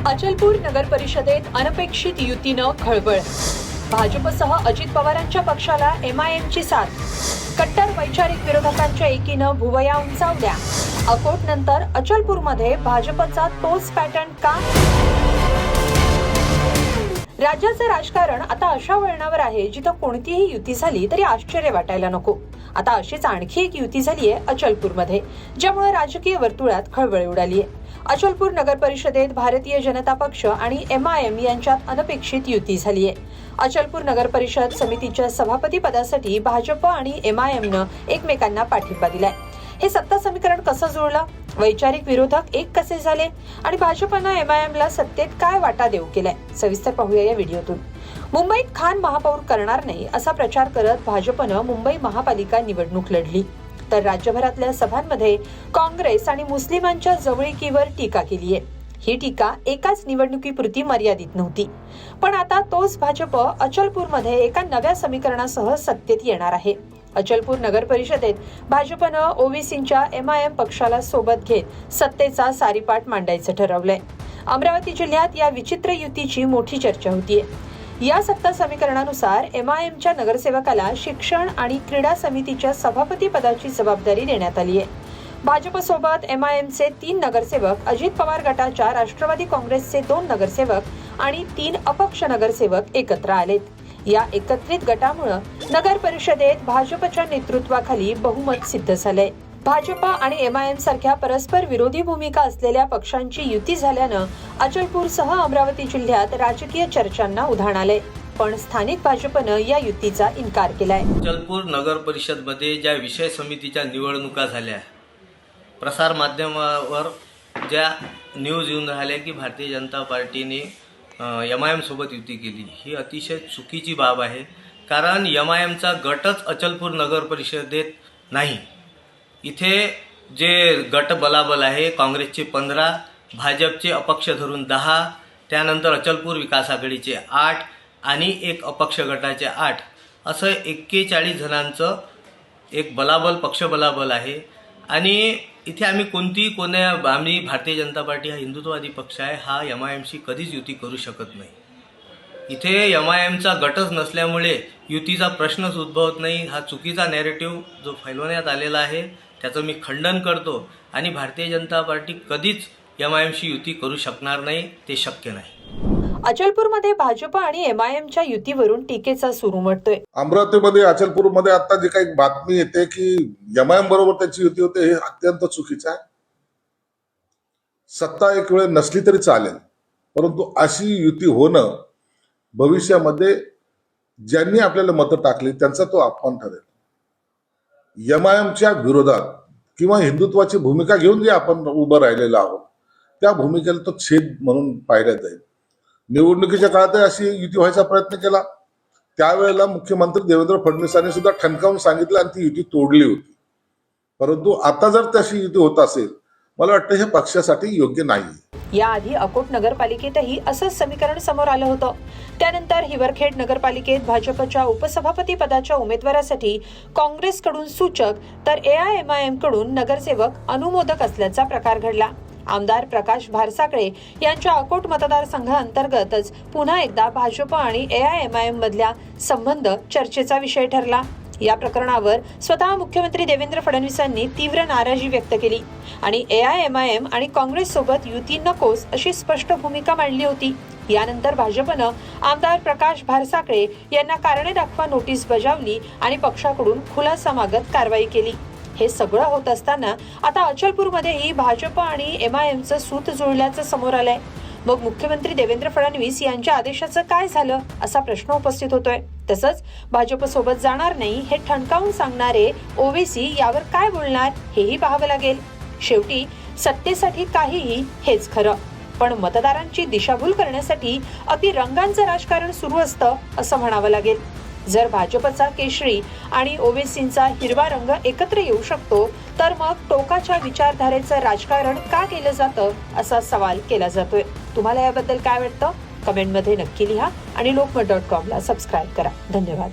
अचलपूर नगर परिषदेत अनपेक्षित युतीनं खळबळ। भाजपसह अजित पवारांच्या पक्षाला MIMची साथ। कट्टर वैचारिक विरोधकांच्या एकीनं भुवया उंचावल्या। अकोट नंतर अचलपूरमध्ये भाजपचा तोच पॅटर्न का? राज्याचं राजकारण आता अशा वळणावर आहे जिथं कोणतीही युती झाली तरी आश्चर्य वाटायला नको। आता अशीच आणखी एक युती झालीये अचलपूरमध्ये, ज्यामुळे राजकीय वर्तुळात खळबळ उडालीये। अचलपूर नगर परिषदेत भारतीय जनता पक्ष आणि MIM यांच्यात अनपेक्षित युती झालीये। अचलपूर नगर परिषद समितीच्या सभापती पदासाठी भाजप आणि MIMनं एकमेकांना पाठिंबा दिलाय। हे सत्ता समीकरण कसं जुळलं? वैचारिक विरोधक एक कसे झाले आणि भाजपनं MIMला सत्तेत काय वाटा देऊ केलाय? सविस्तर पाहूया या व्हिडिओतून। मुंबईत खान महापौर करणार नाही असा प्रचार करत भाजपनं मुंबई महापालिका निवडणूक लढली, तर राज्यभरातल्या सभांमध्ये काँग्रेस आणि मुस्लिमांच्या जवळीकीवर टीका केलीये। ही टीका एकाच निवडणुकीपुरती मर्यादित नव्हती, पण आता तोच भाजप अचलपूरमध्ये एका नव्या समीकरणासह सत्तेत येणार आहे। अचलपूर नगर परिषदेत भाजपनं ओबीसींच्या MIM पक्षाला सोबत घेत सत्तेचा सारीपाट मांडायचं ठरवलंय। अमरावती जिल्ह्यात या विचित्र युतीची मोठी चर्चा होतीये। या सत्ता समीकरणानुसार MIMच्या नगरसेवकाला शिक्षण आणि क्रीडा समितीच्या सभापती पदाची जबाबदारी देण्यात आली आहे। भाजपसोबत MIMचे 3 नगरसेवक, अजित पवार गटाच्या राष्ट्रवादी काँग्रेसचे 2 नगरसेवक आणि 3 अपक्ष नगरसेवक एकत्र आलेत। या एकत्रित गटामुळे नगर परिषदेत भाजपच्या नेतृत्वाखाली बहुमत सिद्ध झालंय। भाजप आणि MIM सारख्या परस्पर विरोधी भूमिका असलेल्या पक्षांची युती झाल्यानं अचलपूरसह अमरावती जिल्ह्यात राजकीय चर्चांना उधाण आलंय, पण स्थानिक भाजपनं या युतीचा इन्कार केलाय। अचलपूर नगर परिषद मध्ये ज्या विषय समितीच्या निवडणुका झाल्या, प्रसार माध्यमावर ज्या न्यूज येऊन राहिल्या की भारतीय जनता पार्टीने MIM सोबत युती केली, ही अतिशय चुकीची बाब आहे। कारण MIMचा गटच अचलपूर नगर परिषदेत नाही। इथे जे गट बलाबल आहे, काँग्रेसचे 15, भाजपचे अपक्ष धरून 10, त्यानंतर अचलपूर विकास आघाडीचे 8 आणि एक अपक्ष गटाचे 8, असं 41 जणांचं एक बलाबल पक्ष बलाबल आहे। आणि इथे आम्ही भारतीय जनता पार्टी हा हिंदुत्ववादी पक्ष आहे, हा MIMशी कधीच युती करू शकत नाही। इथे MIMचा गटच नसल्यामुळे युतीचा प्रश्नच उद्भवत नाही। हा चुकीचा नॅरेटिव्ह जो फैलवण्यात आलेला आहे त्याचं मी खंडन करतो आणि भारतीय जनता पार्टी कधीच MIMशी युती करू शकणार नाही, ते शक्य नाही। अचलपूरमध्ये भाजप आणि MIMच्या युतीवरून टीकेचा सूर उमटतोय। अमरावतीमध्ये अचलपूरमध्ये आता जी काही बातमी येते की MIM बरोबर त्याची युती होते, हे अत्यंत चुकीचं आहे। सत्ता एक वेळ नसली तरी चालेल, परंतु अशी युती होणं भविष्यामध्ये ज्यांनी आपल्याला मतं टाकली त्यांचा तो अपमान ठरेल। MIMच्या विरोधात किंवा हिंदुत्वाची भूमिका घेऊन जे आपण उभं राहिलेलो आहोत, त्या भूमिकेला तो छेद म्हणून पाहिला जाईल। निवडणुकीच्या काळात अशी युती व्हायचा प्रयत्न केला, त्यावेळेला मुख्यमंत्री देवेंद्र फडणवीसांनी सुद्धा ठणकावून सांगितलं आणि ती युती तोडली होती। परंतु आता जर तशी युती होत असेल, मला वाटतं हे पक्षासाठी योग्य नाही। याआधी अकोट नगरपालिकेतही असंच समीकरण समोर आलं होतं। त्यानंतर हिवरखेड नगरपालिकेत भाजपच्या उपसभापती पदाच्या उमेदवारासाठी काँग्रेसकडून सूचक तर AIMIM कडून नगरसेवक अनुमोदक असल्याचा प्रकार घडला। आमदार प्रकाश भारसाकळे यांच्या अकोट मतदारसंघाअंतर्गतच पुन्हा एकदा भाजप आणि AIMIM मधल्या संबंध चर्चेचा विषय ठरला। या प्रकरणावर स्वतः मुख्यमंत्री देवेंद्र फडणवीसांनी तीव्र नाराजी व्यक्त केली आणि AIMIM आणि काँग्रेस सोबत युती नकोस अशी स्पष्ट भूमिका मांडली होती। यानंतर भाजपनं आमदार प्रकाश भारसाकळे यांना कारणे दाखवा नोटीस बजावली आणि पक्षाकडून खुलासा मागत कारवाई केली। हे सगळं होत असताना आता अचलपूरमध्येही भाजप आणि MIMचं सूत जुळल्याचं समोर आलंय। मग मुख्यमंत्री देवेंद्र फडणवीस यांच्या आदेशाचं काय झालं असा प्रश्न उपस्थित होतोय। तसंच भाजप सोबत जाणार नाही हे ठणकावून सांगणारे ओबीसी यावर काय बोलणार हेही पाहावं लागेल। शेवटी सत्तेसाठी काहीही हेच खरं, पण मतदारांची दिशाभूल करण्यासाठी अति रंगांचं राजकारण सुरू असतं असं म्हणावं लागेल। जर भाजपचा केशरी आणि ओबीसींचा हिरवा रंग एकत्र येऊ शकतो, तर मग टोकाच्या विचारधारेचं राजकारण का केलं जातं असा सवाल केला जातोय। तुम्हाला याबद्दल काय वाटतं? कमेंटमध्ये नक्की लिहा आणि lokmat.com ला सबस्क्राईब करा। धन्यवाद।